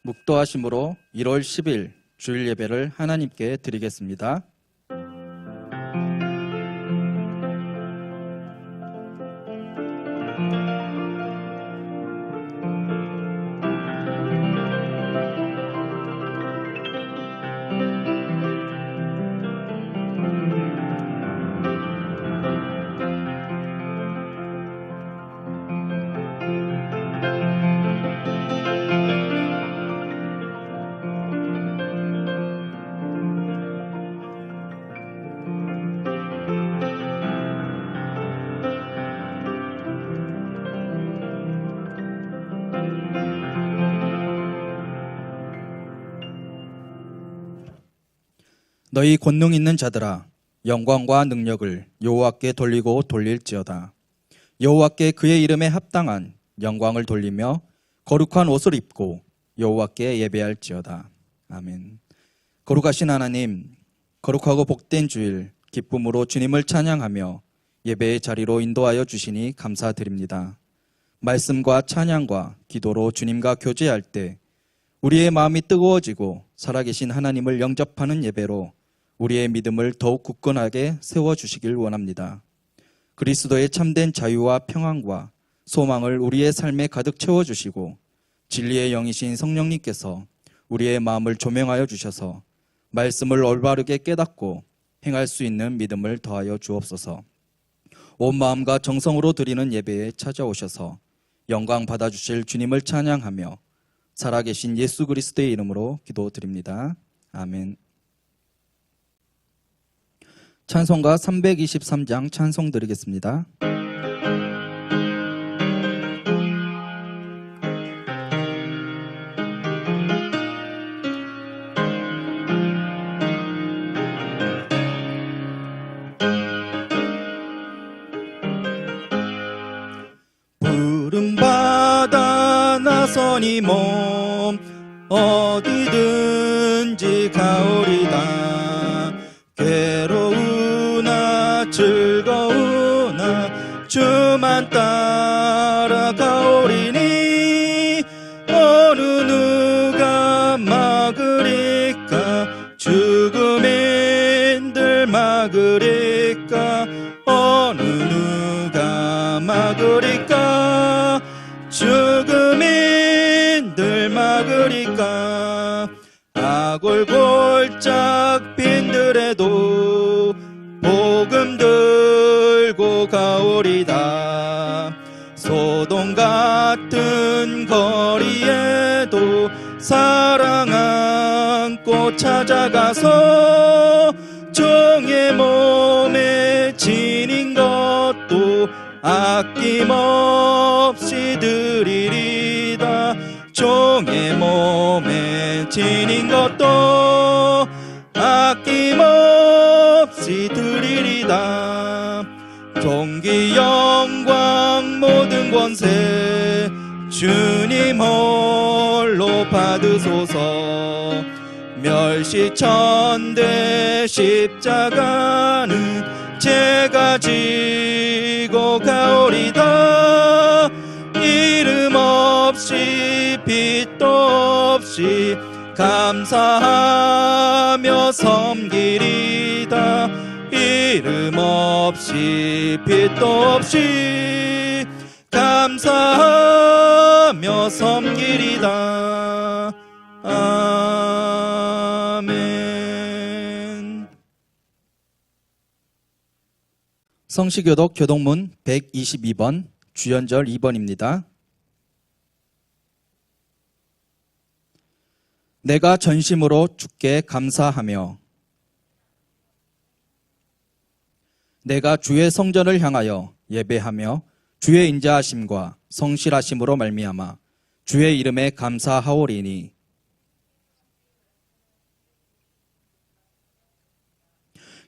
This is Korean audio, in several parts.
묵도하심으로 1월 10일 주일 예배를 하나님께 드리겠습니다. 너희 권능 있는 자들아, 영광과 능력을 여호와께 돌리고 돌릴지어다. 여호와께 그의 이름에 합당한 영광을 돌리며 거룩한 옷을 입고 여호와께 예배할지어다. 아멘. 거룩하신 하나님, 거룩하고 복된 주일 기쁨으로 주님을 찬양하며 예배의 자리로 인도하여 주시니 감사드립니다. 말씀과 찬양과 기도로 주님과 교제할 때 우리의 마음이 뜨거워지고 살아계신 하나님을 영접하는 예배로 우리의 믿음을 더욱 굳건하게 세워주시길 원합니다. 그리스도의 참된 자유와 평안과 소망을 우리의 삶에 가득 채워주시고 진리의 영이신 성령님께서 우리의 마음을 조명하여 주셔서 말씀을 올바르게 깨닫고 행할 수 있는 믿음을 더하여 주옵소서. 온 마음과 정성으로 드리는 예배에 찾아오셔서 영광 받아주실 주님을 찬양하며 살아계신 예수 그리스도의 이름으로 기도드립니다. 아멘. 찬송가 323장 찬송 드리겠습니다. 푸른 바다 나서니 몸 어디든지 가오리다. 괴로우나 즐거우나 주만 따라가오리니 어느 누가 막으리까. 죽음인들 막으리까. 어느 누가 막으리까. 죽음인들 막으리까. 아골골짝 빈들에도 복음 들고 가오리다. 소돔 같은 거리에도 사랑 안고 찾아가서 종의 몸에 지닌 것도 아낌없이 드리리다. 종의 몸에 지닌 것도 아낌없이 드리리다. 권세 주님 홀로 받으소서. 멸시천대 십자가는 제가 지고 가오리다. 이름 없이 빛도 없이 감사하며 섬기리다. 이름 없이 빛도 없이 감사하며 섬기리다. 아멘. 성시교독 교독문 122번 주연절 2번입니다. 내가 전심으로 주께 감사하며 내가 주의 성전을 향하여 예배하며 주의 인자하심과 성실하심으로 말미암아 주의 이름에 감사하오리니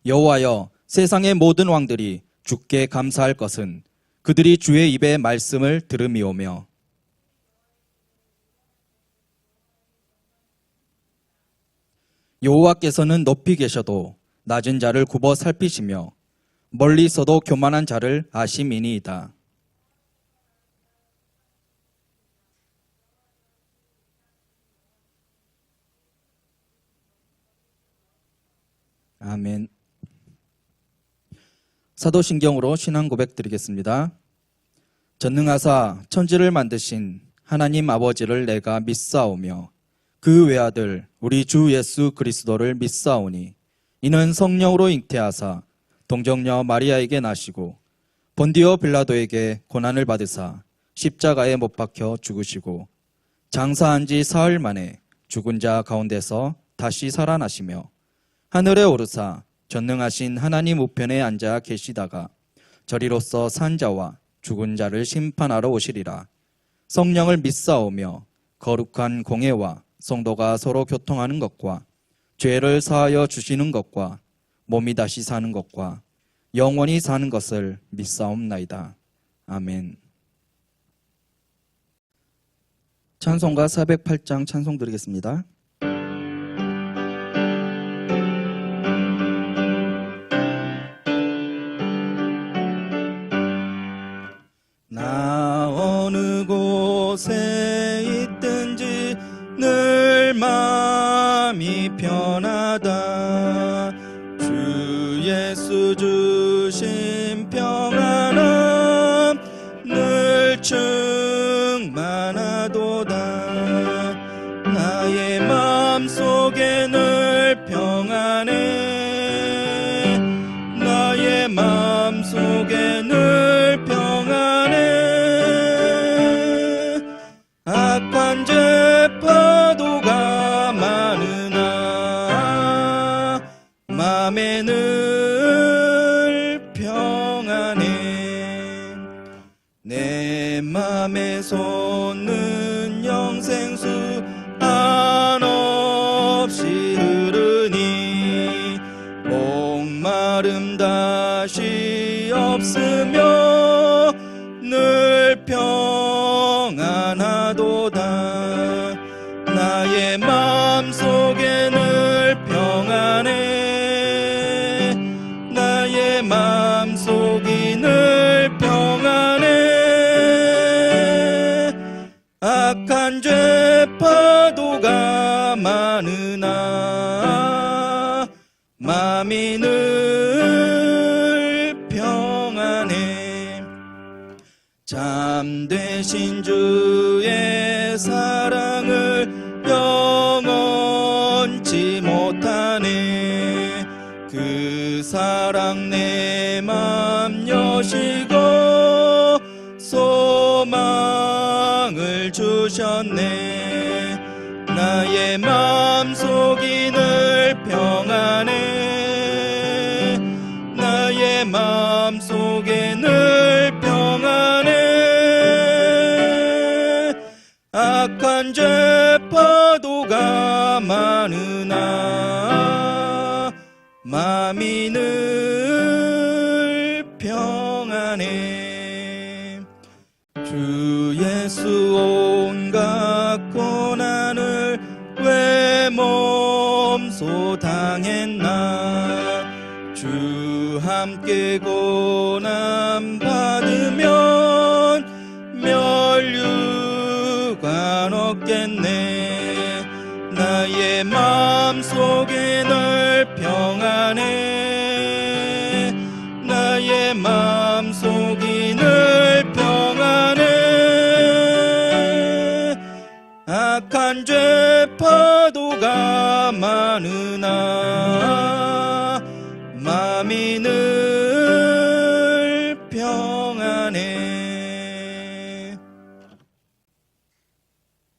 여호와여, 세상의 모든 왕들이 주께 감사할 것은 그들이 주의 입의 말씀을 들음이오며 여호와께서는 높이 계셔도 낮은 자를 굽어 살피시며 멀리 있어도 교만한 자를 아심이니이다. 아멘. 사도신경으로 신앙 고백 드리겠습니다. 전능하사 천지를 만드신 하나님 아버지를 내가 믿사오며 그 외아들 우리 주 예수 그리스도를 믿사오니 이는 성령으로 잉태하사 동정녀 마리아에게 나시고 본디오 빌라도에게 고난을 받으사 십자가에 못 박혀 죽으시고 장사한 지 사흘 만에 죽은 자 가운데서 다시 살아나시며 하늘에 오르사 전능하신 하나님 우편에 앉아 계시다가 저리로서 산 자와 죽은 자를 심판하러 오시리라. 성령을 믿사오며 거룩한 공회와 성도가 서로 교통하는 것과 죄를 사하여 주시는 것과 몸이 다시 사는 것과 영원히 사는 것을 믿사옵나이다. 아멘. 찬송가 408장 찬송 드리겠습니다. 나 어느 곳에 있든지 늘 마음이 편하다. 주 예수 주신 평안함 늘 충만하도다. 나의 마음속에 늘 평안해. 나의 마음속에 늘 평안해. 악한 죄 파도가 많으나 맘에 늘 평안해. 내 맘에 솟는 영생수 한없이 흐르니 목마름 다시 없으며 늘 평안하도다. 나의 마음속에 늘 평안해. 나의 마음속이 늘 평안해. 악한 죄 파도가 많으나 마음이 늘 평안해. 참되신 주의 사랑을 영원치 못하네. 그 사랑 내 맘 여시고 소망을 주셨네. 나의 마음속이 늘 평안해. 나의 마음속에 늘 평안해. 악한 죄 파도가 많으나 마음이 늘 평안해. 주 주 예수 온갖 고난을 왜 몸소 당했나. 주 함께 고난 받으면 멸류관 얻겠네. 나의 마음속에 늘 평안해. 나의 마음속이 늘 평안해. 악한 죄 파도가 많으나 마음이 늘 평안해.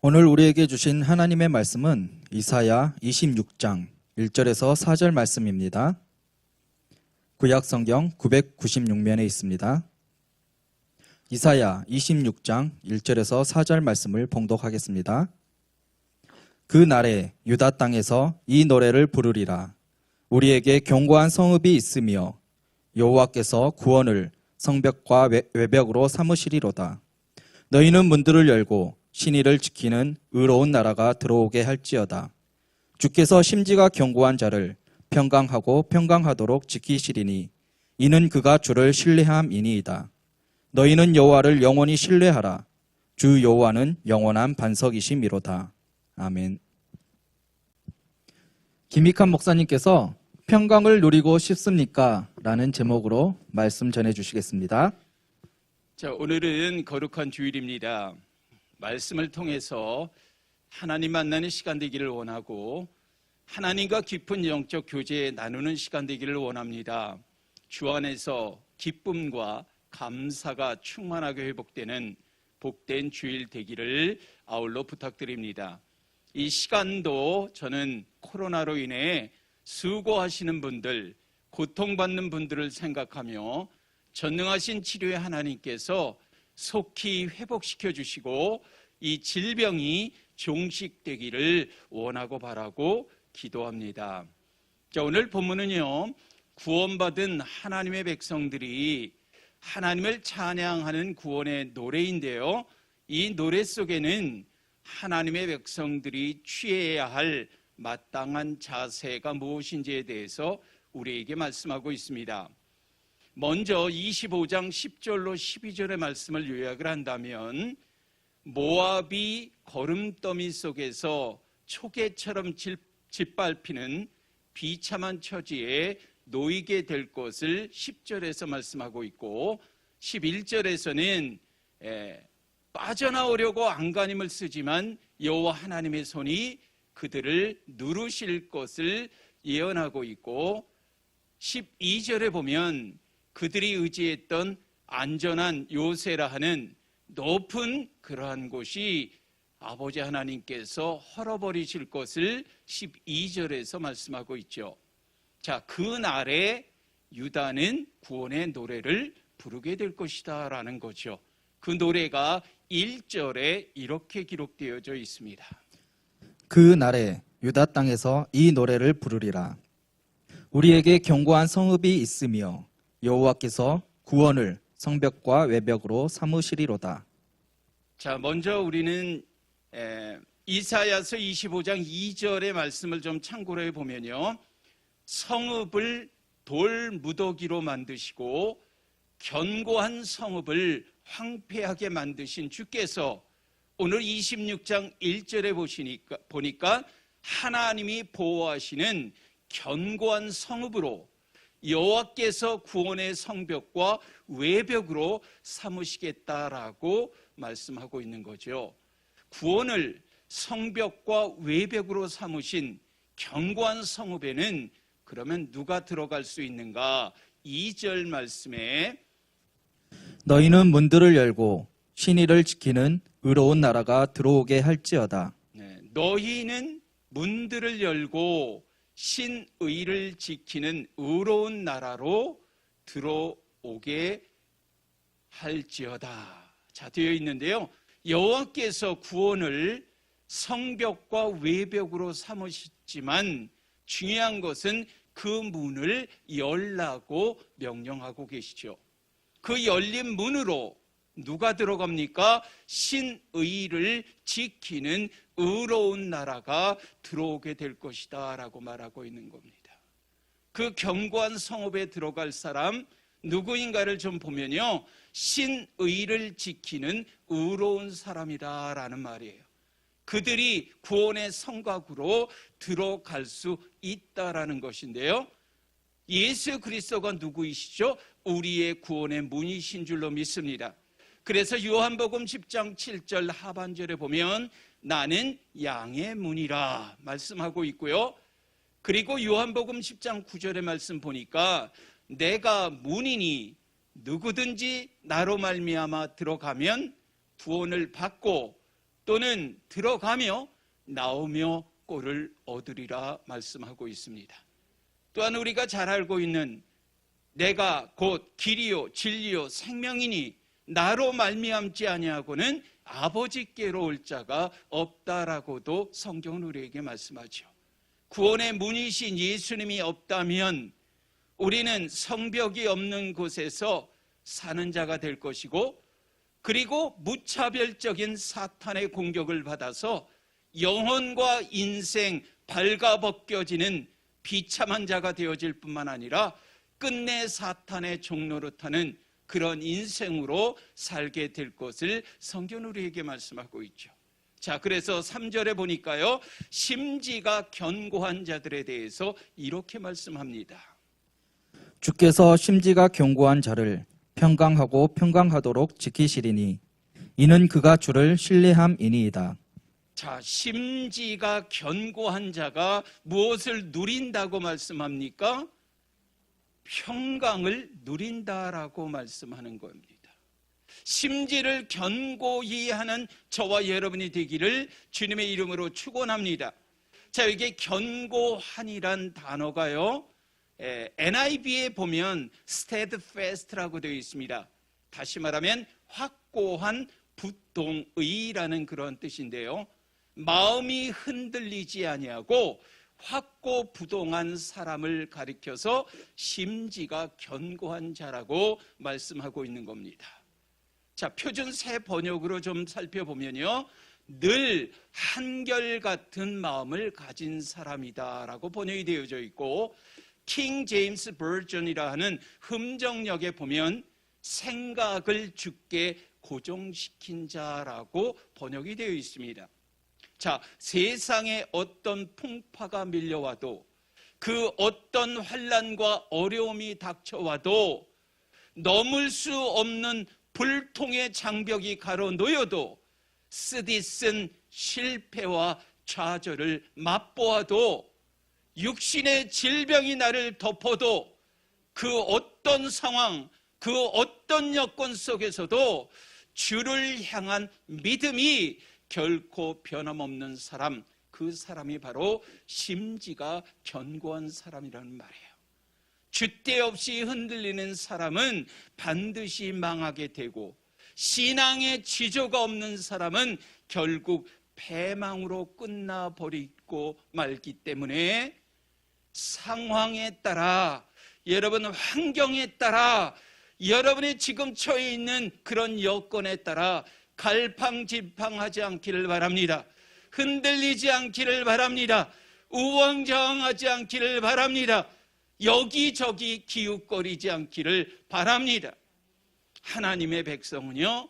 오늘 우리에게 주신 하나님의 말씀은 이사야 26장 1절에서 4절 말씀입니다. 구약 성경 996면에 있습니다. 이사야 26장 1절에서 4절 말씀을 봉독하겠습니다. 그 날에 유다 땅에서 이 노래를 부르리라. 우리에게 견고한 성읍이 있으며 여호와께서 구원을 성벽과 외벽으로 삼으시리로다. 너희는 문들을 열고 신의를 지키는 의로운 나라가 들어오게 할지어다. 주께서 심지가 견고한 자를 평강하고 평강하도록 지키시리니 이는 그가 주를 신뢰함이니이다. 너희는 여호와를 영원히 신뢰하라. 주 여호와는 영원한 반석이심이로다. 아멘. 김익환 목사님께서 평강을 누리고 싶습니까? 라는 제목으로 말씀 전해주시겠습니다. 자, 오늘은 거룩한 주일입니다. 말씀을 통해서 하나님 만나는 시간 되기를 원하고 하나님과 깊은 영적 교제 나누는 시간 되기를 원합니다. 주 안에서 기쁨과 감사가 충만하게 회복되는 복된 주일 되기를 아울러 부탁드립니다. 이 시간도 저는 코로나로 인해 수고하시는 분들, 고통받는 분들을 생각하며 전능하신 치료의 하나님께서 속히 회복시켜 주시고 이 질병이 종식되기를 원하고 바라고 기도합니다. 자, 오늘 본문은요, 구원받은 하나님의 백성들이 하나님을 찬양하는 구원의 노래인데요, 이 노래 속에는 하나님의 백성들이 취해야 할 마땅한 자세가 무엇인지에 대해서 우리에게 말씀하고 있습니다. 먼저 25장 10절로 12절의 말씀을 요약을 한다면 모압이 거름더미 속에서 초계처럼 짓밟히는 비참한 처지에 놓이게 될 것을 10절에서 말씀하고 있고 11절에서는 빠져나오려고 안간힘을 쓰지만 여호와 하나님의 손이 그들을 누르실 것을 예언하고 있고 12절에 보면 그들이 의지했던 안전한 요새라 하는 높은 그러한 곳이 아버지 하나님께서 헐어버리실 것을 12절에서 말씀하고 있죠. 자, 그 날에 유다는 구원의 노래를 부르게 될 것이다 라는 거죠. 그 노래가 1절에 이렇게 기록되어져 있습니다. 그 날에 유다 땅에서 이 노래를 부르리라. 우리에게 견고한 성읍이 있으며 여호와께서 구원을 성벽과 외벽으로 삼으시리로다. 자, 먼저 우리는 이사야서 25장 2절의 말씀을 좀 참고로 해보면요, 성읍을 돌 무더기로 만드시고 견고한 성읍을 황폐하게 만드신 주께서 오늘 26장 1절에 보니까 하나님이 보호하시는 견고한 성읍으로 여호와께서 구원의 성벽과 외벽으로 삼으시겠다라고 말씀하고 있는 거죠. 구원을 성벽과 외벽으로 삼으신 견고한 성읍에는 그러면 누가 들어갈 수 있는가? 2절 말씀에 너희는 문들을 열고 신의를 지키는 의로운 나라가 들어오게 할지어다. 너희는 문들을 열고 신의를 지키는 의로운 나라로 들어오게 할지어다. 자, 되어 있는데요, 여호와께서 구원을 성벽과 외벽으로 삼으시지만 중요한 것은 그 문을 열라고 명령하고 계시죠. 그 열린 문으로 누가 들어갑니까? 신의를 지키는 의로운 나라가 들어오게 될 것이다 라고 말하고 있는 겁니다. 그 견고한 성읍에 들어갈 사람 누구인가를 좀 보면요, 신의를 지키는 의로운 사람이다라는 말이에요. 그들이 구원의 성곽으로 들어갈 수 있다라는 것인데요, 예수 그리스도가 누구이시죠? 우리의 구원의 문이신 줄로 믿습니다. 그래서 요한복음 10장 7절 하반절에 보면 나는 양의 문이라 말씀하고 있고요, 그리고 요한복음 10장 9절의 말씀 보니까 내가 문이니 누구든지 나로 말미암아 들어가면 구원을 받고 또는 들어가며 나오며 꼴을 얻으리라 말씀하고 있습니다. 또한 우리가 잘 알고 있는 내가 곧 길이요 진리요 생명이니 나로 말미암지 아니하고는 아버지께로 올 자가 없다라고도 성경은 우리에게 말씀하죠. 구원의 문이신 예수님이 없다면 우리는 성벽이 없는 곳에서 사는 자가 될 것이고, 그리고 무차별적인 사탄의 공격을 받아서 영혼과 인생 발가벗겨지는 비참한 자가 되어질 뿐만 아니라 끝내 사탄의 종로로 타는 그런 인생으로 살게 될 것을 성경은 우리에게 말씀하고 있죠. 자, 그래서 3절에 보니까요, 심지가 견고한 자들에 대해서 이렇게 말씀합니다. 주께서 심지가 견고한 자를 평강하고 평강하도록 지키시리니 이는 그가 주를 신뢰함이니이다. 자, 심지가 견고한 자가 무엇을 누린다고 말씀합니까? 평강을 누린다라고 말씀하는 겁니다. 심지를 견고히 하는 저와 여러분이 되기를 주님의 이름으로 축원합니다. 자, 이게 견고한이란 단어가요, NIV에 보면 steadfast라고 되어 있습니다. 다시 말하면 확고한 부동의라는 그런 뜻인데요, 마음이 흔들리지 아니하고 확고부동한 사람을 가리켜서 심지가 견고한 자라고 말씀하고 있는 겁니다. 자, 표준 새 번역으로 좀 살펴보면요, 늘 한결같은 마음을 가진 사람이다라고 번역이 되어져 있고, 킹 제임스 버전이라 하는 흠정역에 보면 생각을 주께 고정시킨 자라고 번역이 되어 있습니다. 자, 세상에 어떤 풍파가 밀려와도, 그 어떤 환난과 어려움이 닥쳐와도, 넘을 수 없는 불통의 장벽이 가로놓여도, 쓰디쓴 실패와 좌절을 맛보아도, 육신의 질병이 나를 덮어도, 그 어떤 상황, 그 어떤 여건 속에서도 주를 향한 믿음이 결코 변함없는 사람, 그 사람이 바로 심지가 견고한 사람이라는 말이에요. 줏대 없이 흔들리는 사람은 반드시 망하게 되고, 신앙의 지조가 없는 사람은 결국 패망으로 끝나버리고 말기 때문에 상황에 따라, 여러분 환경에 따라, 여러분이 지금 처해 있는 그런 여건에 따라 갈팡질팡하지 않기를 바랍니다. 흔들리지 않기를 바랍니다. 우왕좌왕하지 않기를 바랍니다. 여기저기 기웃거리지 않기를 바랍니다. 하나님의 백성은요,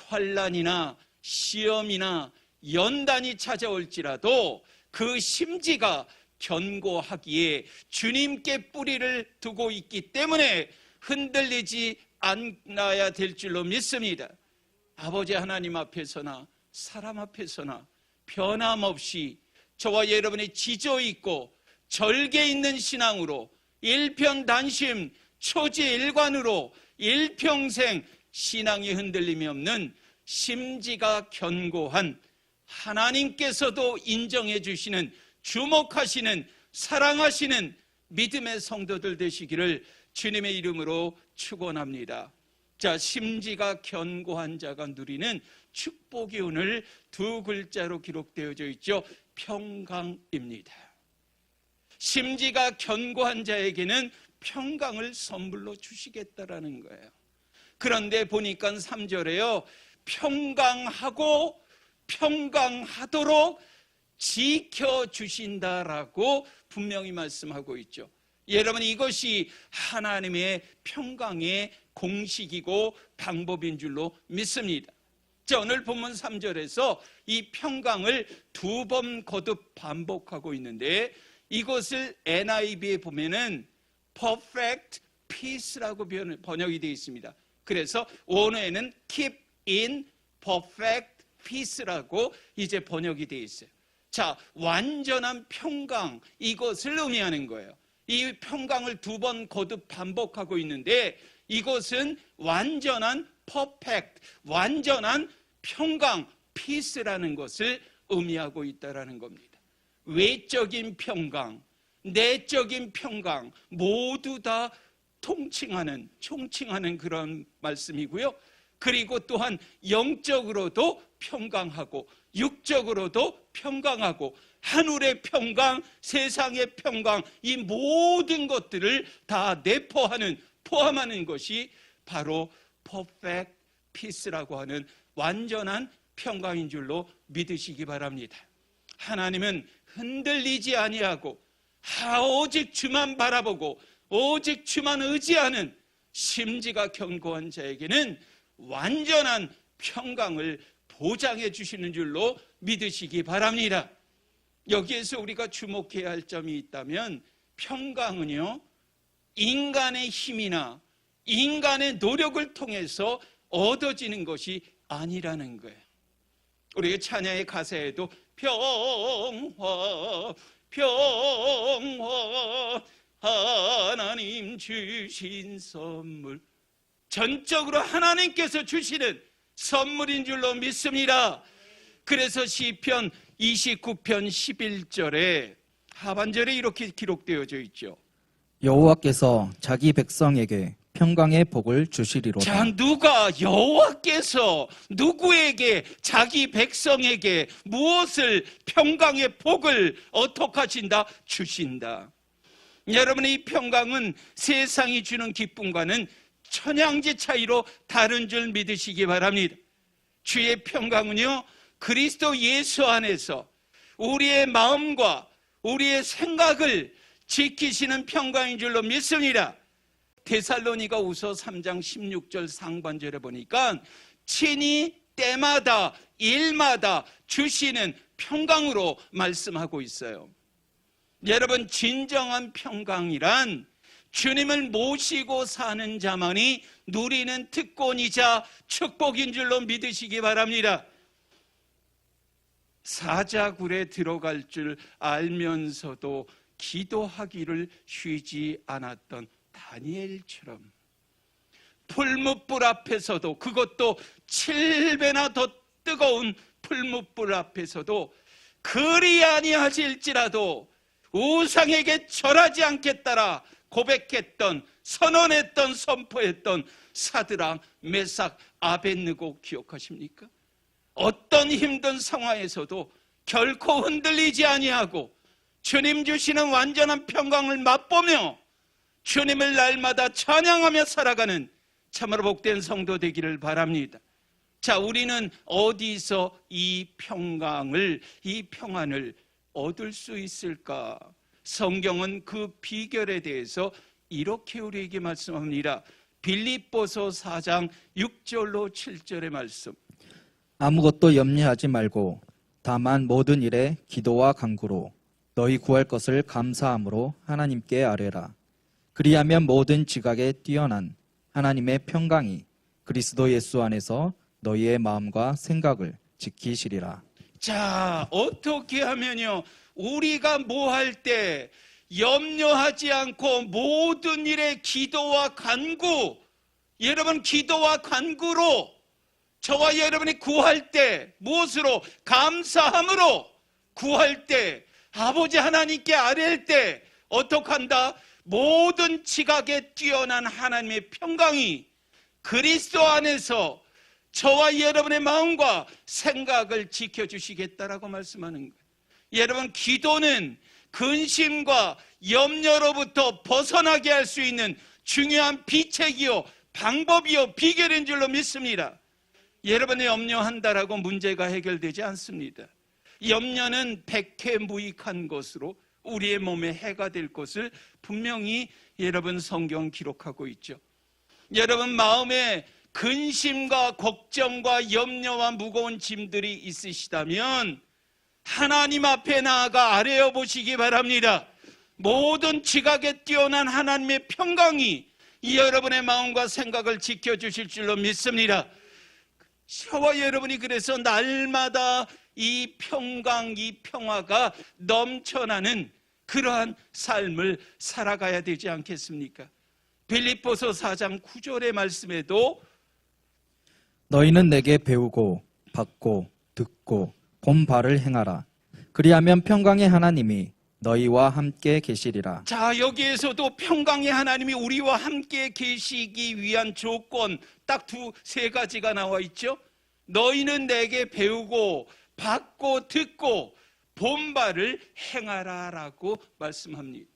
환난이나 시험이나 연단이 찾아올지라도 그 심지가 견고하기에 주님께 뿌리를 두고 있기 때문에 흔들리지 않아야 될 줄로 믿습니다. 아버지 하나님 앞에서나 사람 앞에서나 변함없이 저와 여러분의 지조 있고 절개 있는 신앙으로 일편단심 초지일관으로 일평생 신앙이 흔들림이 없는 심지가 견고한, 하나님께서도 인정해 주시는, 주목하시는, 사랑하시는 믿음의 성도들 되시기를 주님의 이름으로 축원합니다. 자, 심지가 견고한 자가 누리는 축복이 오늘 두 글자로 기록되어져 있죠. 평강입니다. 심지가 견고한 자에게는 평강을 선물로 주시겠다라는 거예요. 그런데 보니까 3절에요. 평강하고 평강하도록 지켜주신다라고 분명히 말씀하고 있죠. 여러분, 이것이 하나님의 평강의 공식이고 방법인 줄로 믿습니다. 자, 오늘 본문 3절에서 이 평강을 2번 거듭 반복하고 있는데, 이것을 NIV에 보면은 perfect peace라고 번역이 되어 있습니다. 그래서 원어에는 keep in perfect peace라고 이제 번역이 되어 있어요. 자, 완전한 평강, 이것을 의미하는 거예요. 이 평강을 2번 거듭 반복하고 있는데, 이것은 완전한 perfect, 완전한 평강, peace라는 것을 의미하고 있다는 겁니다. 외적인 평강, 내적인 평강 모두 다 총칭하는 그런 말씀이고요. 그리고 또한 영적으로도 평강하고 육적으로도 평강하고 하늘의 평강, 세상의 평강, 이 모든 것들을 다 포함하는 것이 바로 perfect peace라고 하는 완전한 평강인 줄로 믿으시기 바랍니다. 하나님은 흔들리지 아니하고 오직 주만 바라보고 오직 주만 의지하는 심지가 견고한 자에게는 완전한 평강을 보장해 주시는 줄로 믿으시기 바랍니다. 여기에서 우리가 주목해야 할 점이 있다면, 평강은요, 인간의 힘이나 인간의 노력을 통해서 얻어지는 것이 아니라는 거예요. 우리가 찬양의 가사에도 평화 하나님 주신 선물, 전적으로 하나님께서 주시는 선물인 줄로 믿습니다. 그래서 시편 29편 11절에 하반절에 이렇게 기록되어져 있죠. 여호와께서 자기 백성에게 평강의 복을 주시리로다. 자, 누가 여호와께서 누구에게, 자기 백성에게 무엇을, 평강의 복을 어떻게 하신다? 주신다. 여러분, 이 평강은 세상이 주는 기쁨과는 천양지 차이로 다른 줄 믿으시기 바랍니다. 주의 평강은요, 그리스도 예수 안에서 우리의 마음과 우리의 생각을 지키시는 평강인 줄로 믿습니다. 데살로니가후서 3장 16절 상반절에 보니까 친히 때마다 일마다 주시는 평강으로 말씀하고 있어요. 여러분, 진정한 평강이란 주님을 모시고 사는 자만이 누리는 특권이자 축복인 줄로 믿으시기 바랍니다. 사자굴에 들어갈 줄 알면서도 기도하기를 쉬지 않았던 다니엘처럼, 풀무불 앞에서도, 그것도 7배나 더 뜨거운 풀무불 앞에서도 그리 아니하실지라도 우상에게 절하지 않겠다라 고백했던, 선언했던, 선포했던 사드락, 메삭, 아벳느고 기억하십니까? 어떤 힘든 상황에서도 결코 흔들리지 아니하고 주님 주시는 완전한 평강을 맛보며 주님을 날마다 찬양하며 살아가는 참으로 복된 성도 되기를 바랍니다. 자, 우리는 어디서 이 평강을, 이 평안을 얻을 수 있을까? 성경은 그 비결에 대해서 이렇게 우리에게 말씀합니다. 빌립보서 4장 6절로 7절의 말씀. 아무것도 염려하지 말고 다만 모든 일에 기도와 간구로 너희 구할 것을 감사함으로 하나님께 아뢰라. 그리하면 모든 지각에 뛰어난 하나님의 평강이 그리스도 예수 안에서 너희의 마음과 생각을 지키시리라. 자, 어떻게 하면요, 우리가 뭐 할 때 염려하지 않고 모든 일에 기도와 간구, 여러분, 기도와 간구로 저와 여러분이 구할 때 무엇으로? 감사함으로 구할 때, 아버지 하나님께 아뢰일 때 어떻게 한다? 모든 지각에 뛰어난 하나님의 평강이 그리스도 안에서 저와 여러분의 마음과 생각을 지켜주시겠다라고 말씀하는 거예요. 여러분, 기도는 근심과 염려로부터 벗어나게 할 수 있는 중요한 비책이요 방법이요 비결인 줄로 믿습니다. 여러분이 염려한다라고 문제가 해결되지 않습니다. 염려는 백해무익한 것으로 우리의 몸에 해가 될 것을 분명히 여러분 성경 기록하고 있죠. 여러분 마음에 근심과 걱정과 염려와 무거운 짐들이 있으시다면 하나님 앞에 나아가 아뢰어 보시기 바랍니다. 모든 지각에 뛰어난 하나님의 평강이 여러분의 마음과 생각을 지켜주실 줄로 믿습니다. 저와 여러분이 그래서 날마다 이 평강, 이 평화가 넘쳐나는 그러한 삶을 살아가야 되지 않겠습니까? 빌립보서 4장 9절의 말씀에도 너희는 내게 배우고 받고 듣고 본 바를 행하라. 그리하면 평강의 하나님이 너희와 함께 계시리라. 자, 여기에서도 평강의 하나님이 우리와 함께 계시기 위한 조건 딱 세 가지가 나와 있죠. 너희는 내게 배우고 받고 듣고 본 바를 행하라 라고 말씀합니다.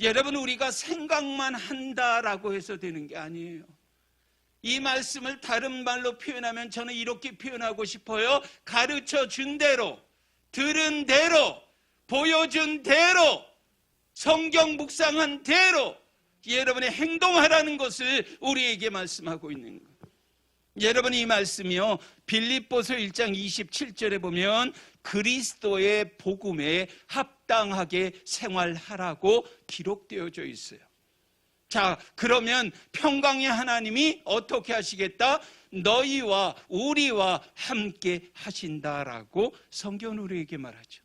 여러분, 우리가 생각만 한다라고 해서 되는 게 아니에요. 이 말씀을 다른 말로 표현하면 저는 이렇게 표현하고 싶어요. 가르쳐 준 대로, 들은 대로, 보여준 대로, 성경 묵상한 대로 여러분의 행동하라는 것을 우리에게 말씀하고 있는 거예요. 여러분, 이 말씀이요 빌립보서 1장 27절에 보면 그리스도의 복음에 합당하게 생활하라고 기록되어져 있어요. 자, 그러면 평강의 하나님이 어떻게 하시겠다? 너희와 우리와 함께 하신다라고 성경은 우리에게 말하죠.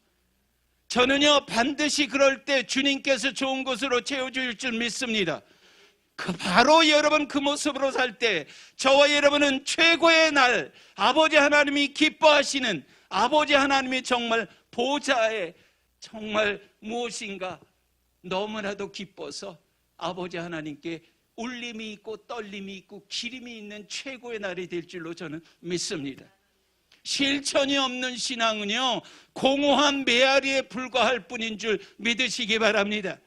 저는요 반드시 그럴 때 주님께서 좋은 것으로 채워줄 줄 믿습니다. 바로 여러분 그 모습으로 살 때 저와 여러분은 최고의 날, 아버지 하나님이 기뻐하시는 아버지 하나님이 정말 보좌에 정말 무엇인가 너무나도 기뻐서 아버지 하나님께 울림이 있고 떨림이 있고 기림이 있는 최고의 날이 될 줄로 저는 믿습니다. 실천이 없는 신앙은요 공허한 메아리에 불과할 뿐인 줄 믿으시기 바랍니다.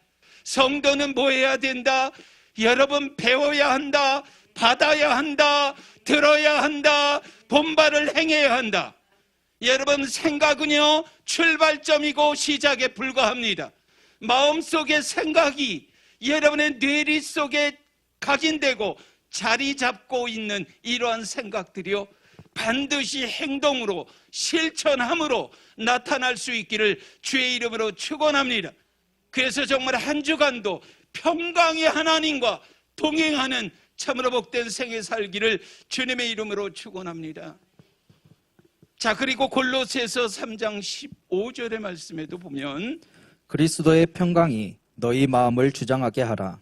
성도는 뭐 해야 된다? 여러분 배워야 한다, 받아야 한다, 들어야 한다, 본바를 행해야 한다. 여러분 생각은요 출발점이고 시작에 불과합니다. 마음속의 생각이 여러분의 뇌리 속에 각인되고 자리 잡고 있는 이러한 생각들이요 반드시 행동으로 실천함으로 나타날 수 있기를 주의 이름으로 축원합니다. 그래서 정말 한 주간도 평강의 하나님과 동행하는 참으로 복된 생애 살기를 주님의 이름으로 축원합니다. 자, 그리고 골로새서 3장 15절의 말씀에도 보면 그리스도의 평강이 너희 마음을 주장하게 하라.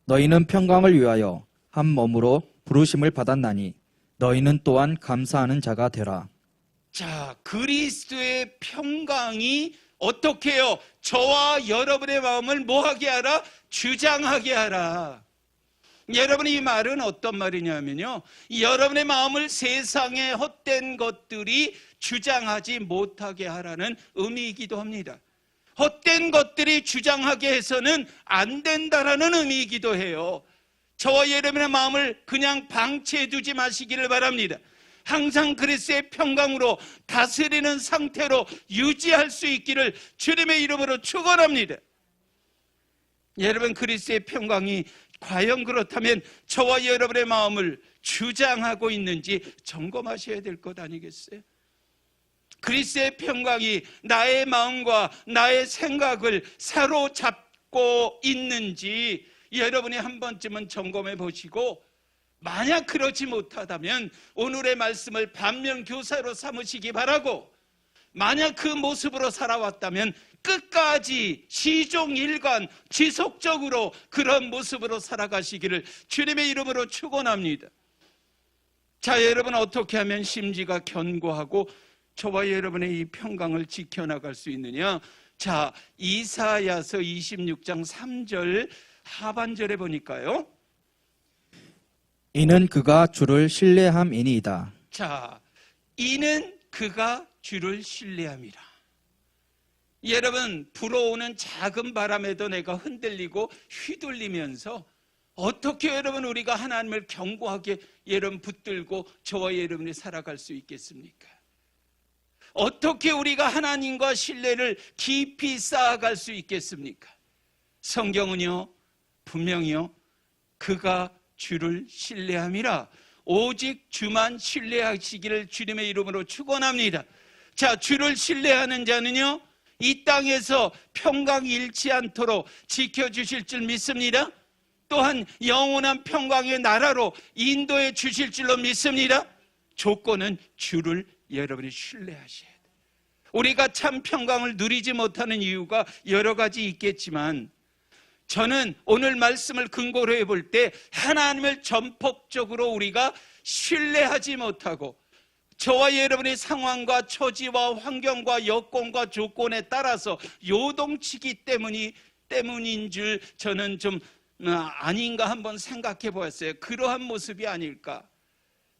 너희는 평강을 위하여 한 몸으로 부르심을 받았나니 너희는 또한 감사하는 자가 되라. 자, 그리스도의 평강이 어떻게 해요? 저와 여러분의 마음을 뭐하게 하라? 주장하게 하라. 여러분, 이 말은 어떤 말이냐면요 여러분의 마음을 세상의 헛된 것들이 주장하지 못하게 하라는 의미이기도 합니다. 헛된 것들이 주장하게 해서는 안 된다라는 의미이기도 해요. 저와 여러분의 마음을 그냥 방치해 두지 마시기를 바랍니다. 항상 그리스도의 평강으로 다스리는 상태로 유지할 수 있기를 주님의 이름으로 축원합니다. 여러분, 그리스도의 평강이 과연 그렇다면 저와 여러분의 마음을 주장하고 있는지 점검하셔야 될 것 아니겠어요? 그리스도의 평강이 나의 마음과 나의 생각을 사로잡고 있는지 여러분이 한 번쯤은 점검해 보시고, 만약 그렇지 못하다면 오늘의 말씀을 반면교사로 삼으시기 바라고, 만약 그 모습으로 살아왔다면 끝까지 시종일관 지속적으로 그런 모습으로 살아가시기를 주님의 이름으로 축원합니다. 자, 여러분, 어떻게 하면 심지가 견고하고 저와 여러분의 이 평강을 지켜나갈 수 있느냐? 자, 이사야서 26장 3절 하반절에 보니까요, 이는 그가 주를 신뢰함이니이다. 자, 이는 그가 주를 신뢰함이라. 여러분, 불어오는 작은 바람에도 내가 흔들리고 휘둘리면서 어떻게 여러분 우리가 하나님을 견고하게 여러분 붙들고 저와 여러분이 살아갈 수 있겠습니까? 어떻게 우리가 하나님과 신뢰를 깊이 쌓아갈 수 있겠습니까? 성경은요, 분명히요, 그가 주를 신뢰함이라 오직 주만 신뢰하시기를 주님의 이름으로 축원합니다. 자, 주를 신뢰하는 자는요, 이 땅에서 평강 잃지 않도록 지켜주실 줄 믿습니다. 또한 영원한 평강의 나라로 인도해 주실 줄로 믿습니다. 조건은 주를 여러분이 신뢰하셔야 돼요. 우리가 참 평강을 누리지 못하는 이유가 여러 가지 있겠지만, 저는 오늘 말씀을 근거로 해볼 때 하나님을 전폭적으로 우리가 신뢰하지 못하고 저와 여러분의 상황과 처지와 환경과 여건과 조건에 따라서 요동치기 때문인 줄 저는 좀 아닌가 한번 생각해 보았어요. 그러한 모습이 아닐까.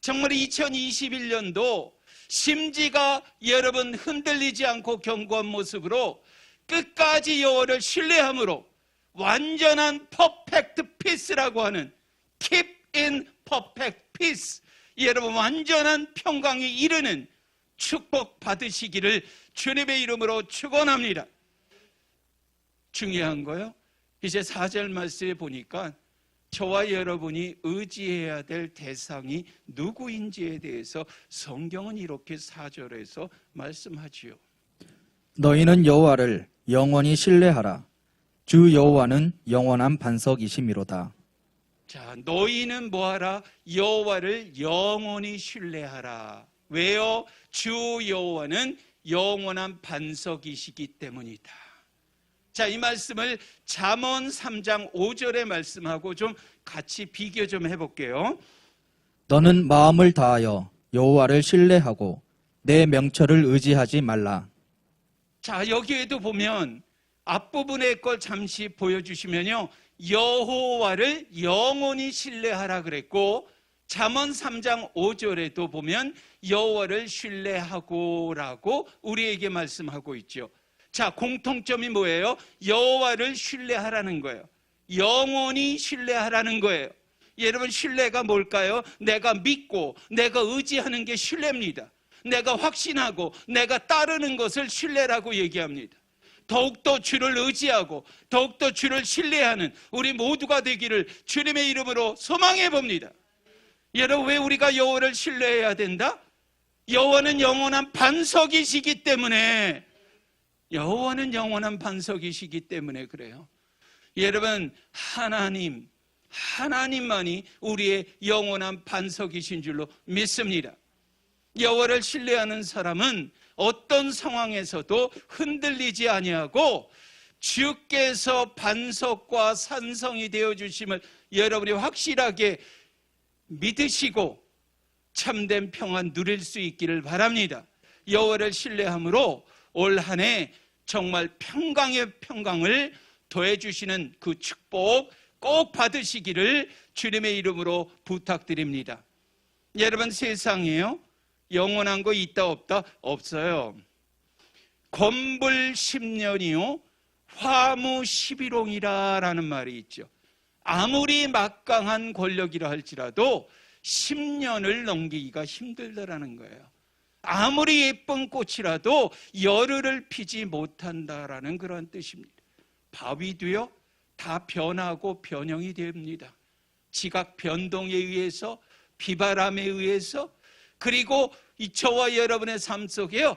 정말 2021년도 심지가 여러분 흔들리지 않고 견고한 모습으로 끝까지 여호와를 신뢰함으로 완전한 퍼펙트 피스라고 하는 keep in perfect peace, 여러분 완전한 평강에 이르는 축복 받으시기를 주님의 이름으로 축원합니다. 중요한 거요, 이제 4절 말씀에 보니까 저와 여러분이 의지해야 될 대상이 누구인지에 대해서 성경은 이렇게 4절에서 말씀하지요. 너희는 여호와를 영원히 신뢰하라. 주 여호와는 영원한 반석이심이로다. 자, 너희는 뭐하라? 여호와를 영원히 신뢰하라. 왜요? 주 여호와는 영원한 반석이시기 때문이다. 자, 이 말씀을 잠언 3장 5절의 말씀하고 좀 같이 비교 좀 해볼게요. 너는 마음을 다하여 여호와를 신뢰하고 내 명철을 의지하지 말라. 자, 여기에도 보면 앞부분의 걸 잠시 보여주시면요, 여호와를 영원히 신뢰하라 그랬고, 잠언 3장 5절에도 보면 여호와를 신뢰하고라고 우리에게 말씀하고 있죠. 자, 공통점이 뭐예요? 여호와를 신뢰하라는 거예요. 영원히 신뢰하라는 거예요. 여러분, 신뢰가 뭘까요? 내가 믿고 내가 의지하는 게 신뢰입니다. 내가 확신하고 내가 따르는 것을 신뢰라고 얘기합니다. 더욱더 주를 의지하고 더욱더 주를 신뢰하는 우리 모두가 되기를 주님의 이름으로 소망해 봅니다. 여러분, 왜 우리가 여호와를 신뢰해야 된다? 여호와는 영원한 반석이시기 때문에, 여호와는 영원한 반석이시기 때문에 그래요. 여러분, 하나님만이 우리의 영원한 반석이신 줄로 믿습니다. 여호와를 신뢰하는 사람은 어떤 상황에서도 흔들리지 아니하고 주께서 반석과 산성이 되어주심을 여러분이 확실하게 믿으시고 참된 평안 누릴 수 있기를 바랍니다. 여호와를 신뢰함으로 올 한 해 정말 평강의 평강을 더해주시는 그 축복 꼭 받으시기를 주님의 이름으로 부탁드립니다. 여러분, 세상에요, 영원한 거 있다 없다? 없어요. 건불 10년이요 화무 11홍이라는 말이 있죠. 아무리 막강한 권력이라 할지라도 10년을 넘기기가 힘들다라는 거예요. 아무리 예쁜 꽃이라도 열흘을 피지 못한다라는 그런 뜻입니다. 바위도요 다 변하고 변형이 됩니다. 지각 변동에 의해서, 비바람에 의해서, 그리고 이 저와 여러분의 삶 속에요,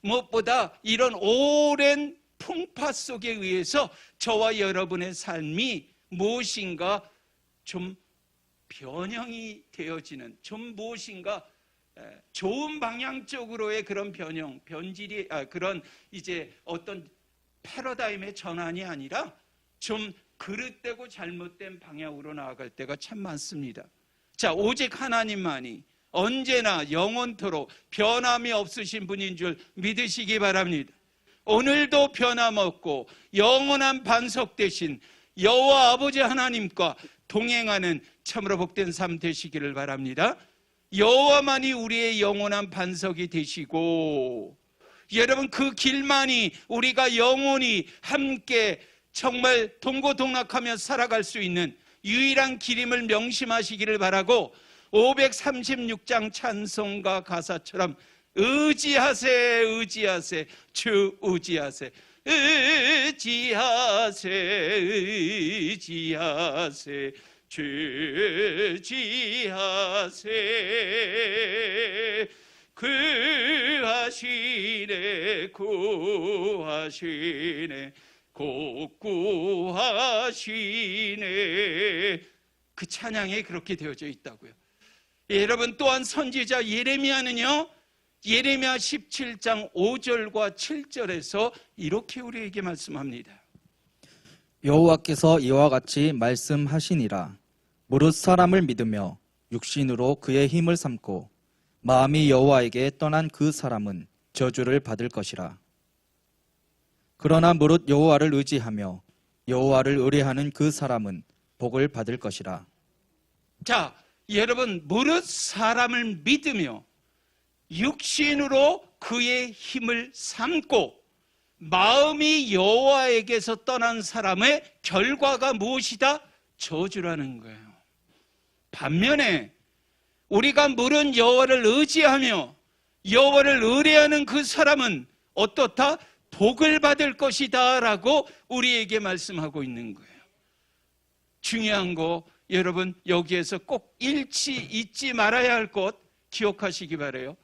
무엇보다 이런 오랜 풍파 속에 의해서 저와 여러분의 삶이 무엇인가 좀 변형이 되어지는, 좀 무엇인가 좋은 방향 쪽으로의 그런 변형, 변질이, 그런 이제 어떤 패러다임의 전환이 아니라 좀 그릇되고 잘못된 방향으로 나아갈 때가 참 많습니다. 자, 오직 하나님만이 언제나 영원토록 변함이 없으신 분인 줄 믿으시기 바랍니다. 오늘도 변함없고 영원한 반석 되신 여호와 아버지 하나님과 동행하는 참으로 복된 삶 되시기를 바랍니다. 여호와만이 우리의 영원한 반석이 되시고, 여러분, 그 길만이 우리가 영원히 함께 정말 동고동락하며 살아갈 수 있는 유일한 길임을 명심하시기를 바라고 536장 찬송가 가사처럼 의지하세 의지하세 주 의지하세 의지하세 의지하세 주 의지하세 구하시네 구하시네 곧 구하시네. 그 찬양에 그렇게 되어져 있다고요. 여러분, 또한 선지자 예레미야는요, 예레미야 17장 5절과 7절에서 이렇게 우리에게 말씀합니다. 여호와께서 이와 같이 말씀하시니라. 무릇 사람을 믿으며 육신으로 그의 힘을 삼고 마음이 여호와에게 떠난 그 사람은 저주를 받을 것이라. 그러나 무릇 여호와를 의지하며 여호와를 의뢰하는 그 사람은 복을 받을 것이라. 자, 여러분, 무릇 사람을 믿으며 육신으로 그의 힘을 삼고 마음이 여호와에게서 떠난 사람의 결과가 무엇이다? 저주라는 거예요. 반면에 우리가 물은 여호와를 의지하며 여호와를 의뢰하는 그 사람은 어떻다? 복을 받을 것이다 라고 우리에게 말씀하고 있는 거예요. 중요한 거 여러분, 여기에서 꼭 잊지 말아야 할 것 기억하시기 바라요.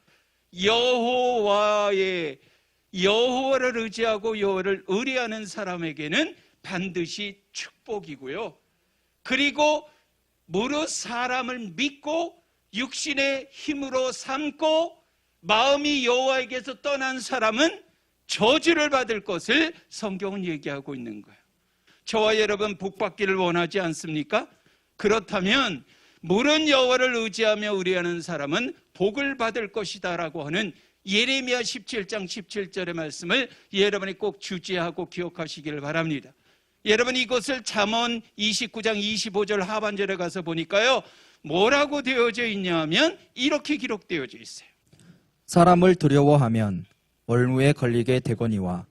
여호와를 의지하고 여호와를 의뢰하는 사람에게는 반드시 축복이고요. 그리고 무릇 사람을 믿고 육신의 힘으로 삼고 마음이 여호와에게서 떠난 사람은 저주를 받을 것을 성경은 얘기하고 있는 거예요. 저와 여러분 복받기를 원하지 않습니까? 그렇다면 무릇 여호와를 의지하며 의뢰하는 사람은 복을 받을 것이다 라고 하는 예레미야 17장 17절의 말씀을 여러분이 꼭 주지하고 기억하시기를 바랍니다. 여러분, 이것을 잠언 29장 25절 하반절에 가서 보니까요, 뭐라고 되어져 있냐 하면 이렇게 기록되어져 있어요. 사람을 두려워하면 월무에 걸리게 되거니와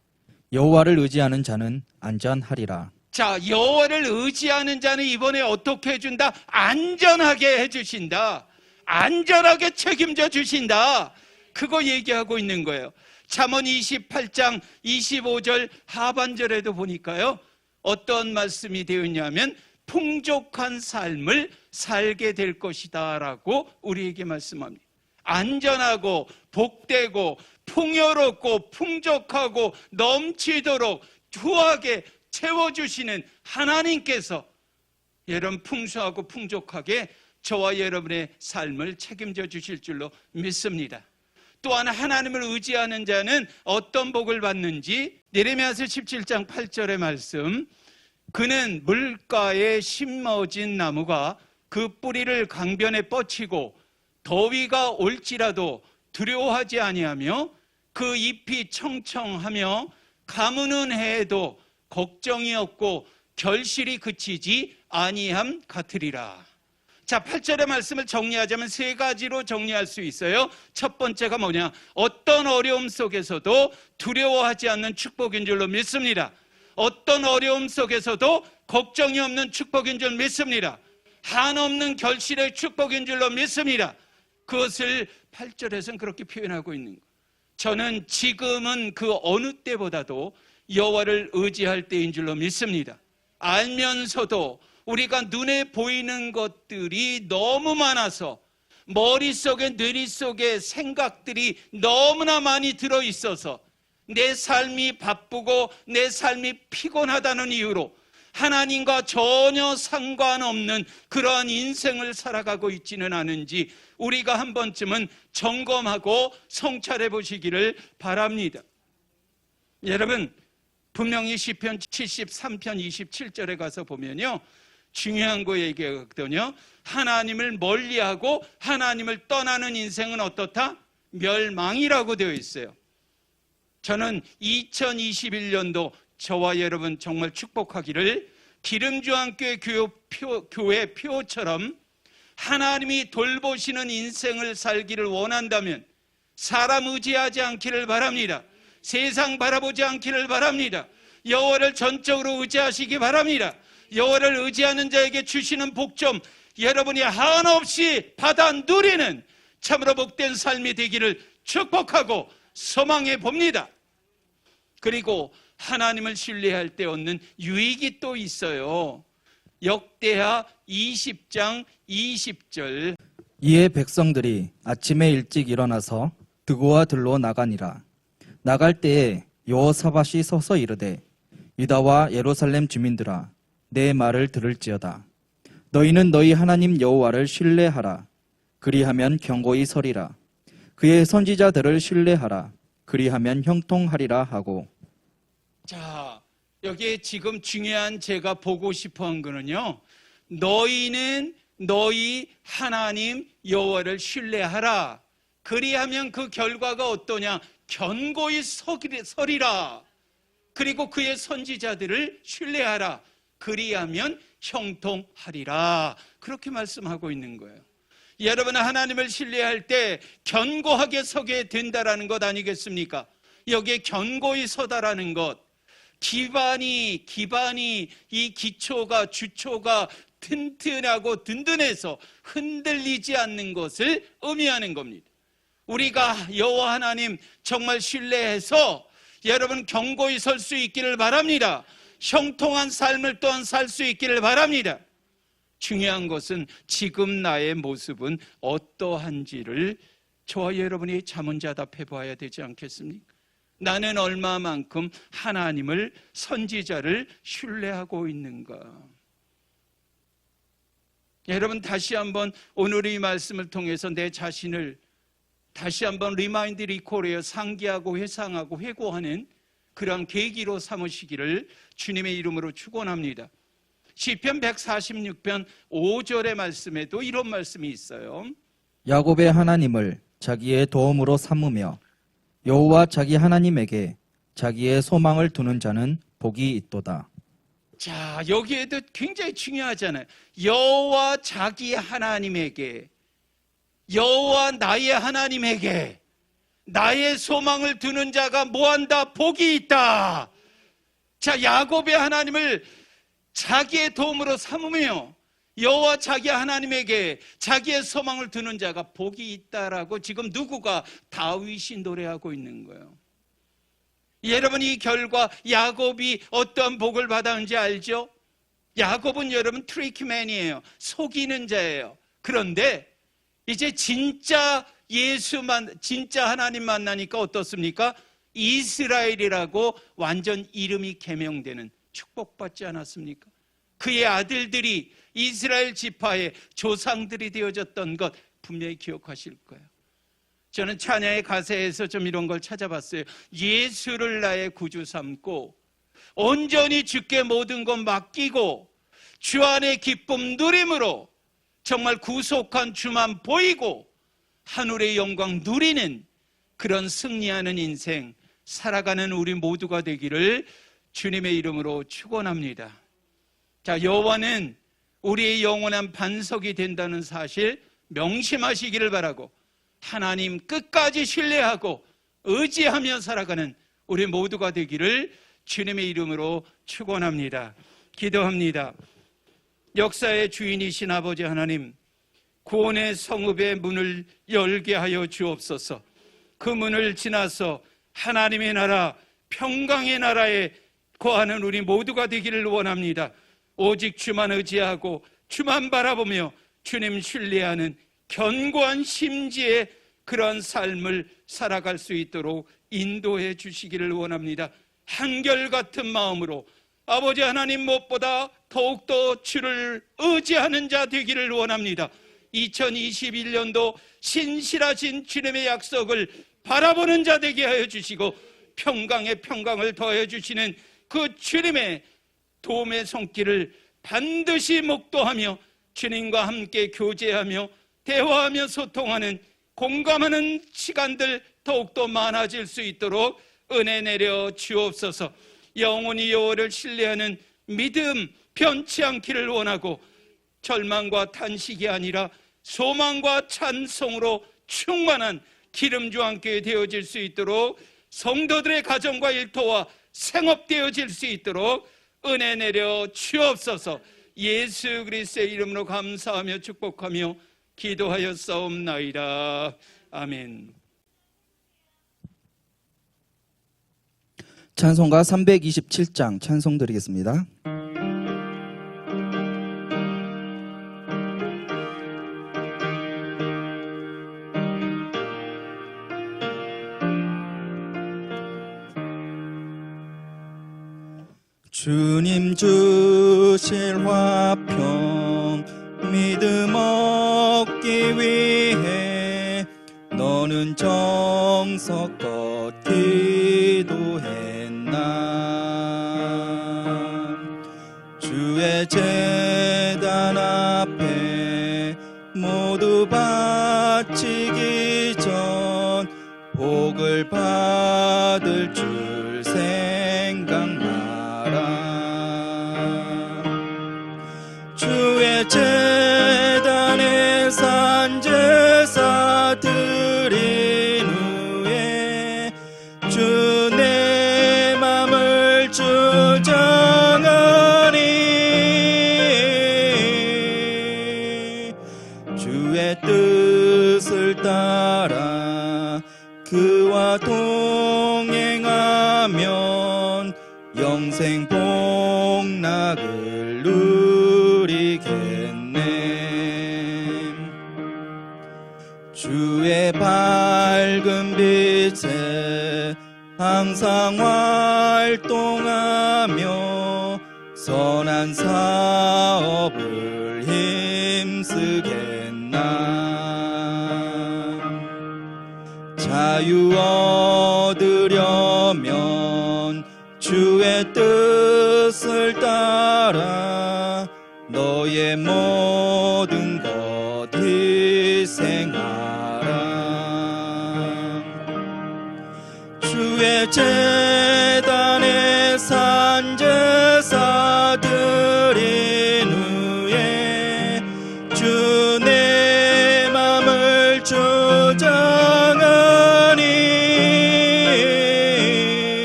여호와를 의지하는 자는 안전하리라. 자, 여호와를 의지하는 자는 이번에 어떻게 해준다? 안전하게 해주신다. 안전하게 책임져 주신다. 그거 얘기하고 있는 거예요. 잠언 28장 25절 하반절에도 보니까요, 어떤 말씀이 되어 있냐면 풍족한 삶을 살게 될 것이다 라고 우리에게 말씀합니다. 안전하고 복되고 풍요롭고 풍족하고 넘치도록 후하게 채워주시는 하나님께서 여러분 풍수하고 풍족하게 저와 여러분의 삶을 책임져 주실 줄로 믿습니다. 또한 하나님을 의지하는 자는 어떤 복을 받는지 예레미야서 17장 8절의 말씀, 그는 물가에 심어진 나무가 그 뿌리를 강변에 뻗치고 더위가 올지라도 두려워하지 아니하며 그 잎이 청청하며 가무는 해에도 걱정이 없고 결실이 그치지 아니함 같으리라. 자, 8절의 말씀을 정리하자면 세 가지로 정리할 수 있어요. 첫 번째가 뭐냐? 어떤 어려움 속에서도 두려워하지 않는 축복인 줄로 믿습니다. 어떤 어려움 속에서도 걱정이 없는 축복인 줄 믿습니다. 한없는 결실의 축복인 줄로 믿습니다. 그것을 8절에서는 그렇게 표현하고 있는 거예요. 저는 지금은 그 어느 때보다도 여호와를 의지할 때인 줄로 믿습니다. 알면서도 우리가 눈에 보이는 것들이 너무 많아서 머릿속에 뇌리속에 생각들이 너무나 많이 들어있어서 내 삶이 바쁘고 내 삶이 피곤하다는 이유로 하나님과 전혀 상관없는 그러한 인생을 살아가고 있지는 않은지 우리가 한 번쯤은 점검하고 성찰해 보시기를 바랍니다. 여러분, 분명히 시편 73편 27절에 가서 보면요, 중요한 거 얘기하거든요. 하나님을 멀리하고 하나님을 떠나는 인생은 어떻다? 멸망이라고 되어 있어요. 저는 2021년도 저와 여러분 정말 축복하기를 기름주한교회 교회 표처럼 하나님이 돌보시는 인생을 살기를 원한다면 사람 의지하지 않기를 바랍니다. 세상 바라보지 않기를 바랍니다. 여호와를 전적으로 의지하시기 바랍니다. 여호와를 의지하는 자에게 주시는 복점 여러분이 한없이 받아 누리는 참으로 복된 삶이 되기를 축복하고 소망해 봅니다. 그리고 하나님을 신뢰할 때 얻는 유익이 또 있어요. 역대하 20장 20절. 이에 백성들이 아침에 일찍 일어나서 드고와 들로 나가니라. 나갈 때에 여호사밧이 서서 이르되 유다와 예루살렘 주민들아 내 말을 들을지어다. 너희는 너희 하나님 여호와를 신뢰하라. 그리하면 경고히 서리라. 그의 선지자들을 신뢰하라. 그리하면 형통하리라 하고. 자, 여기에 지금 중요한 제가 보고 싶어 한 거는요. 너희는 너희 하나님 여호와를 신뢰하라. 그리하면 그 결과가 어떠냐? 견고히 서리라. 그리고 그의 선지자들을 신뢰하라. 그리하면 형통하리라. 그렇게 말씀하고 있는 거예요. 여러분은 하나님을 신뢰할 때 견고하게 서게 된다라는 것 아니겠습니까? 여기에 견고히 서다라는 것, 기반이 이 기초가 주초가 튼튼하고 든든해서 흔들리지 않는 것을 의미하는 겁니다. 우리가 여호와 하나님 정말 신뢰해서 여러분 경고히 설 수 있기를 바랍니다. 형통한 삶을 또한 살 수 있기를 바랍니다. 중요한 것은 지금 나의 모습은 어떠한지를 저와 여러분이 자문자답해 봐야 되지 않겠습니까? 나는 얼마만큼 하나님을 선지자를 신뢰하고 있는가? 여러분 다시 한번 오늘 이 말씀을 통해서 내 자신을 다시 한번 리마인드 리콜해요. 상기하고 회상하고 회고하는 그런 계기로 삼으시기를 주님의 이름으로 축원합니다. 시편 146편 5절의 말씀에도 이런 말씀이 있어요. 야곱의 하나님을 자기의 도움으로 삼으며 여호와 자기 하나님에게 자기의 소망을 두는 자는 복이 있도다. 자, 여기에도 굉장히 중요하잖아요. 여호와 자기 하나님에게, 여호와 나의 하나님에게 나의 소망을 두는 자가 뭐한다? 복이 있다. 자, 야곱의 하나님을 자기의 도움으로 삼으며 여호와 자기 하나님에게 자기의 소망을 두는 자가 복이 있다라고 지금 누구가? 다윗이 노래하고 있는 거예요. 여러분 이 결과 야곱이 어떠한 복을 받았는지 알죠? 야곱은 여러분 트리키맨이에요. 속이는 자예요. 그런데 이제 진짜 진짜 하나님 만나니까 어떻습니까? 이스라엘이라고 완전 이름이 개명되는 축복받지 않았습니까? 그의 아들들이 이스라엘 지파의 조상들이 되어졌던 것 분명히 기억하실 거예요. 저는 찬양의 가사에서 좀 이런 걸 찾아봤어요. 예수를 나의 구주 삼고 온전히 주께 모든 것 맡기고 주 안의 기쁨 누림으로 정말 구속한 주만 보이고 하늘의 영광 누리는 그런 승리하는 인생 살아가는 우리 모두가 되기를 주님의 이름으로 축원합니다. 자, 여호와는 우리의 영원한 반석이 된다는 사실 명심하시기를 바라고 하나님 끝까지 신뢰하고 의지하며 살아가는 우리 모두가 되기를 주님의 이름으로 축원합니다. 기도합니다. 역사의 주인이신 아버지 하나님, 구원의 성읍의 문을 열게 하여 주옵소서. 그 문을 지나서 하나님의 나라, 평강의 나라에 거하는 우리 모두가 되기를 원합니다. 오직 주만 의지하고 주만 바라보며 주님 신뢰하는 견고한 심지의 그런 삶을 살아갈 수 있도록 인도해 주시기를 원합니다. 한결같은 마음으로 아버지 하나님 무엇보다 더욱더 주를 의지하는 자 되기를 원합니다. 2021년도 신실하신 주님의 약속을 바라보는 자 되게 하여 주시고 평강의 평강을 더해 주시는 그 주님의 도움의 손길을 반드시 목도하며 주님과 함께 교제하며 대화하며 소통하는 공감하는 시간들 더욱더 많아질 수 있도록 은혜 내려 주옵소서. 영원히 여호와를 신뢰하는 믿음 변치 않기를 원하고 절망과 탄식이 아니라 소망과 찬송으로 충만한 기름주와 함께 되어질 수 있도록 성도들의 가정과 일터와 생업되어질 수 있도록 은혜 내려 주옵소서. 예수 그리스도의 이름으로 감사하며 축복하며 기도하였사옵나이다. 아멘. 찬송가 327장 찬송 드리겠습니다. 주님 주실 화평 믿음 얻기 위해 너는 정성껏 기도했나. 주의 제단 앞에 모두 바치기 전 복을 받을 줄 생각나라. 주의 제단에 산제사 드린 후에 주 내 맘을 주장하니 주의 뜻을 따라 그와 동행하면 영생 복락을 누리겠네. 주의 밝은 빛에 항상 활동하며 선한 사업을 힘쓰겠나. 자유 얻으려면 주의 뜻을 따라 너의 모든 것 희생하라. 주의 제단에 산제사 드린 후에 주 내 맘을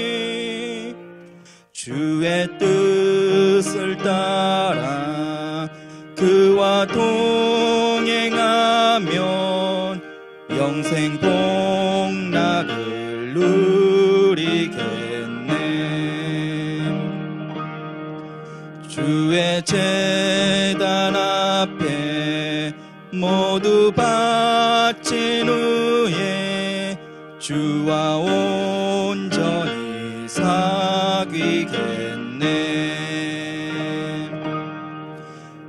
주장하니 주의 뜻을 따라 그와 동행하면 영생 복락을 누리겠네. 주의 제단 앞에 모두 바친 후에 주와 온전히 사귀겠네.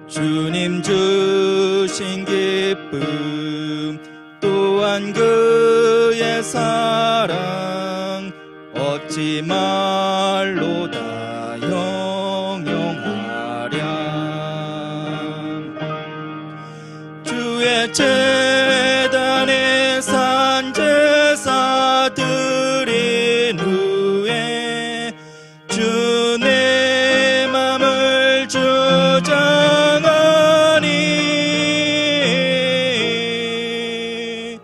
주님 주신 기쁨 또한 그의 사랑 어찌 말로 다 형용하랴. 주의 제단에 산제사 드린 후에 주 내 맘을 주장하니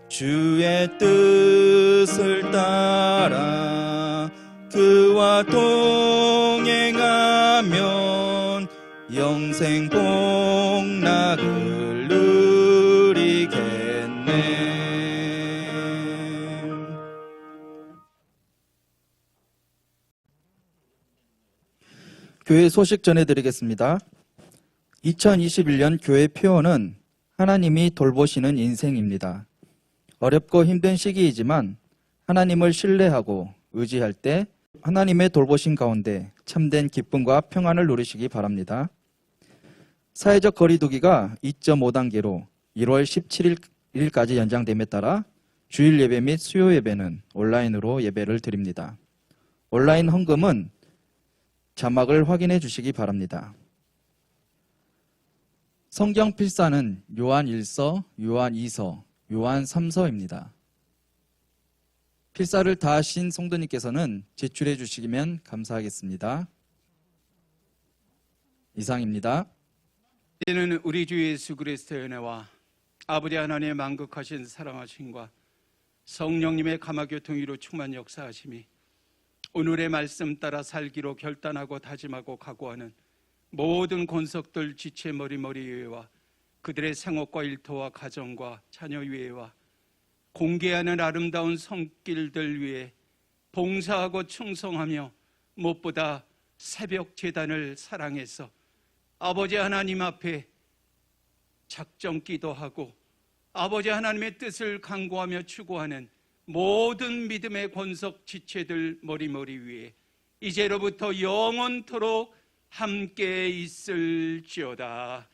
주의 뜻을 따라 그와 동행하면 영생 복락을 누리겠네. 교회 소식 전해드리겠습니다. 2021년 교회 표어는 하나님이 돌보시는 인생입니다. 어렵고 힘든 시기이지만 하나님을 신뢰하고 의지할 때 하나님의 돌보심 가운데 참된 기쁨과 평안을 누리시기 바랍니다. 사회적 거리두기가 2.5단계로 1월 17일까지 연장됨에 따라 주일 예배 및 수요 예배는 온라인으로 예배를 드립니다. 온라인 헌금은 자막을 확인해 주시기 바랍니다. 성경 필사는 요한 1서, 요한 2서, 요한 3서입니다. 필사를 다 하신 성도님께서는 제출해 주시면 감사하겠습니다. 이상입니다. 이제는 우리 주 예수 그리스도의 은혜와 아버지 하나님의 만극하신 사랑하심과 성령님의 감화교통으로 충만 역사하심이 오늘의 말씀 따라 살기로 결단하고 다짐하고 각오하는 모든 권속들 지체 머리머리 위에와 그들의 생업과 일터와 가정과 자녀 위에와 공개하는 아름다운 손길들 위에 봉사하고 충성하며 무엇보다 새벽 제단을 사랑해서 아버지 하나님 앞에 작정 기도하고 아버지 하나님의 뜻을 간구하며 추구하는 모든 믿음의 권속 지체들 머리머리 위에 이제로부터 영원토록 함께 있을지어다.